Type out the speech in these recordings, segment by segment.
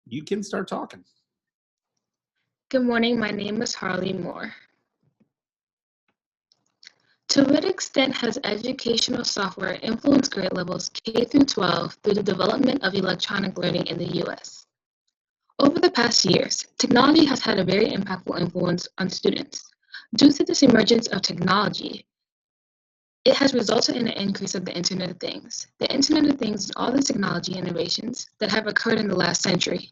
You can start talking. Good morning, my name is Harleigh Moore. To what extent has educational software influenced grade levels K through 12 through the development of electronic learning in the U.S.? Over the past years, technology has had a very impactful influence on students. Due to this emergence of technology, it has resulted in an increase of the Internet of Things. The Internet of Things is all the technology innovations that have occurred in the last century,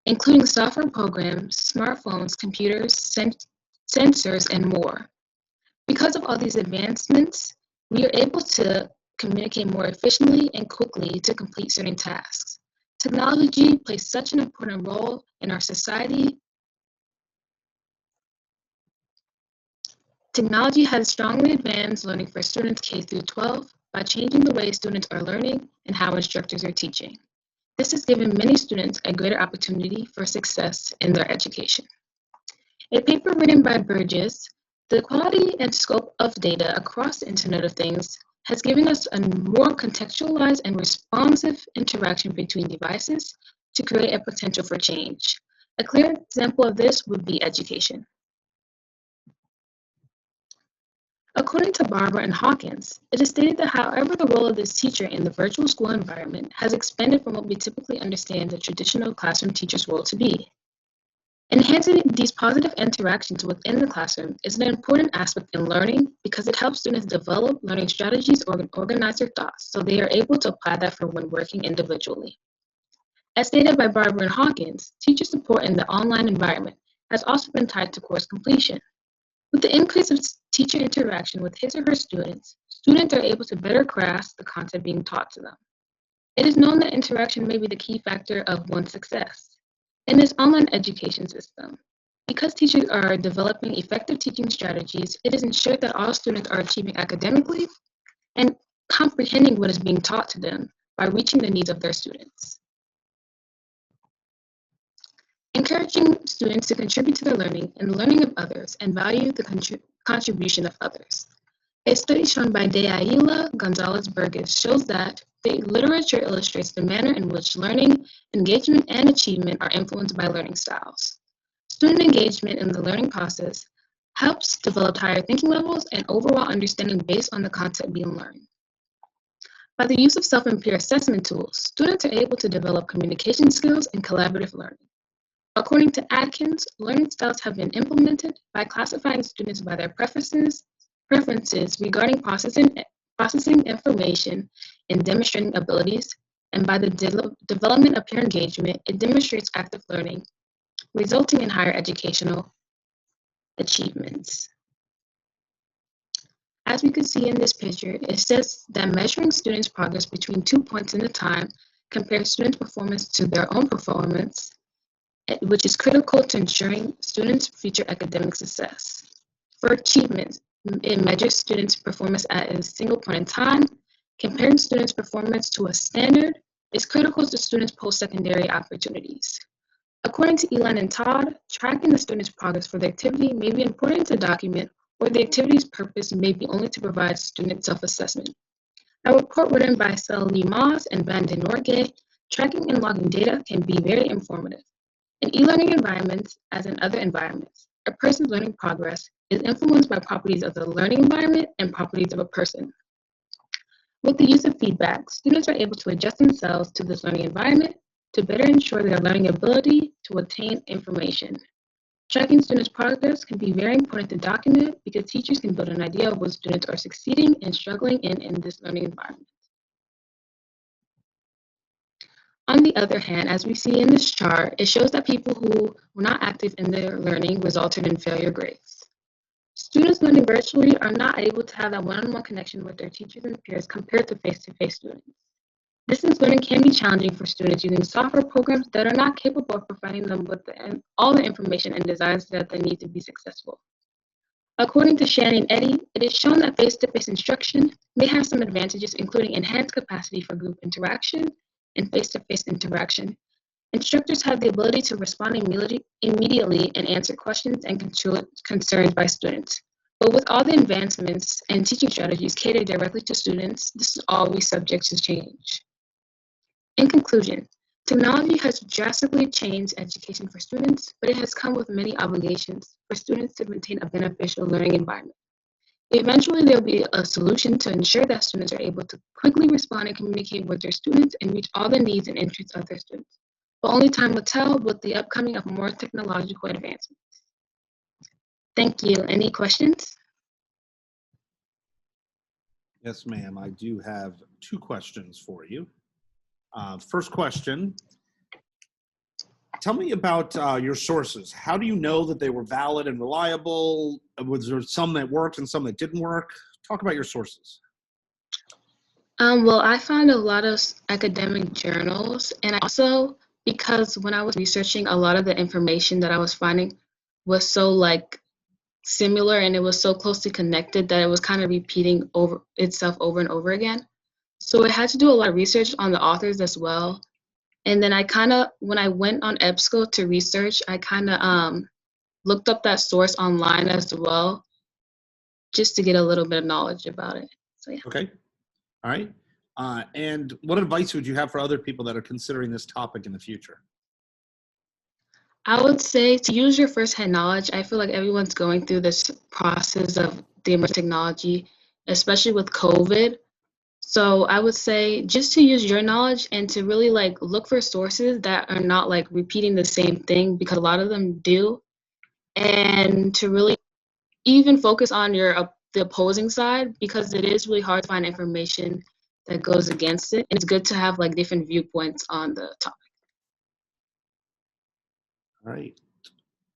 including software programs, smartphones, computers, sensors, and more. Because of all these advancements, we are able to communicate more efficiently and quickly to complete certain tasks. Technology plays such an important role in our society. Technology has strongly advanced learning for students K through 12 by changing the way students are learning and how instructors are teaching. This has given many students a greater opportunity for success in their education. A paper written by Burgess, "The Quality and Scope of Data Across the Internet of Things" has given us a more contextualized and responsive interaction between devices to create a potential for change. A clear example of this would be education. According to Barber and Hawkins, it is stated that however the role of this teacher in the virtual school environment has expanded from what we typically understand the traditional classroom teacher's role to be. Enhancing these positive interactions within the classroom is an important aspect in learning because it helps students develop learning strategies or organize their thoughts so they are able to apply that for when working individually. As stated by Barber and Hawkins, teacher support in the online environment has also been tied to course completion. With the increase of teacher interaction with his or her students, students are able to better grasp the content being taught to them. It is known that interaction may be the key factor of one's success. In this online education system, because teachers are developing effective teaching strategies, it is ensured that all students are achieving academically and comprehending what is being taught to them by reaching the needs of their students. Encouraging students to contribute to their learning and the learning of others and value the contribution of others. A study shown by Deaila Gonzalez Burgess shows that the literature illustrates the manner in which learning, engagement, and achievement are influenced by learning styles. Student engagement in the learning process helps develop higher thinking levels and overall understanding based on the content being learned. By the use of self and peer assessment tools, students are able to develop communication skills and collaborative learning. According to Atkins, learning styles have been implemented by classifying students by their preferences regarding processing information and demonstrating abilities, and by the development of peer engagement, it demonstrates active learning, resulting in higher educational achievements. As we can see in this picture, it says that measuring students' progress between 2 points in the time compares students' performance to their own performance, which is critical to ensuring students' future academic success. For achievement, it measures students' performance at a single point in time. Comparing students' performance to a standard is critical to students' post-secondary opportunities. According to Elon and Todd, tracking the student's progress for the activity may be important to document, or the activity's purpose may be only to provide student self-assessment. A report written by Sally Moss and Van den Norgay, tracking and logging data can be very informative. In e-learning environments, as in other environments, a person's learning progress is influenced by properties of the learning environment and properties of a person. With the use of feedback, students are able to adjust themselves to this learning environment to better ensure their learning ability to attain information. Tracking students' progress can be very important to document because teachers can build an idea of what students are succeeding and struggling in this learning environment. On the other hand, as we see in this chart, it shows that people who were not active in their learning resulted in failure grades. Students learning virtually are not able to have that one-on-one connection with their teachers and peers compared to face-to-face students. Distance learning can be challenging for students using software programs that are not capable of providing them with all the information and designs that they need to be successful. According to Shannon and Eddy, it is shown that face-to-face instruction may have some advantages, including enhanced capacity for group interaction and face-to-face interaction. Instructors have the ability to respond immediately and answer questions and concerns by students. But with all the advancements and teaching strategies catered directly to students, this is always subject to change. In conclusion, Technology has drastically changed education for students, but it has come with many obligations for students to maintain a beneficial learning environment. Eventually, there will be a solution to ensure that students are able to quickly respond and communicate with their students and reach all the needs and interests of their students. But only time will tell with the upcoming of more technological advancements. Thank you. Any questions? Yes, ma'am. I do have 2 questions for you. First question, tell me about your sources. How do you know that they were valid and reliable? Was there some that worked and some that didn't work? Talk about your sources. Well, I found a lot of academic journals, and also because when I was researching, a lot of the information that I was finding was so similar and it was so closely connected that it was kind of repeating over itself over and over again. So I had to do a lot of research on the authors as well. And then when I went on EBSCO to research, I kind of looked up that source online as well, just to get a little bit of knowledge about it. So yeah. Okay. All right. And what advice would you have for other people that are considering this topic in the future? I would say to use your first-hand knowledge. I feel like everyone's going through this process of the emerging technology, especially with COVID. So I would say just to use your knowledge and to really look for sources that are not repeating the same thing, because a lot of them do, and to really even focus on the opposing side, because it is really hard to find information that goes against it. And it's good to have different viewpoints on the topic. All right.